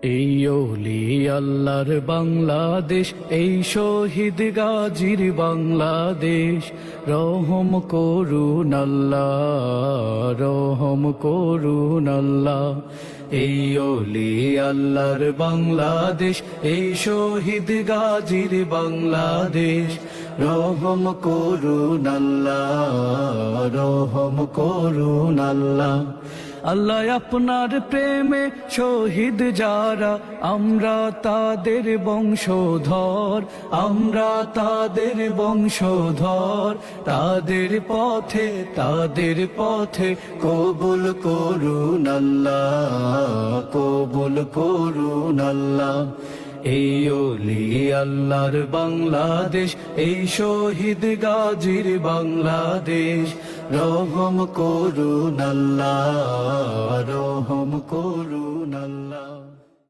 এই ওলি আল্লাহর বাংলাদেশ, এই শহীদ গাজীর বাংলাদেশ। রহম করুন আল্লাহ, রহম করুন আল্লাহ। এই ওলি আল্লাহর বাংলাদেশ, এই শহীদ গাজীর বাংলাদেশ। রহম করুন আল্লাহ, রহম করুন আল্লাহ। আল্লাহ আপনার প্রেমে শহীদ যারা, আমরা তাদের বংশধর, আমরা তাদের বংশধর। তাদের পথে কবুল করুন আল্লাহ, কবুল করুন আল্লাহ। এই ওলি আল্লাহর বাংলাদেশ, এই শহীদ গাজীর বাংলাদেশ। রহম করুন আল্লাহ, রহম করুন আল্লাহ।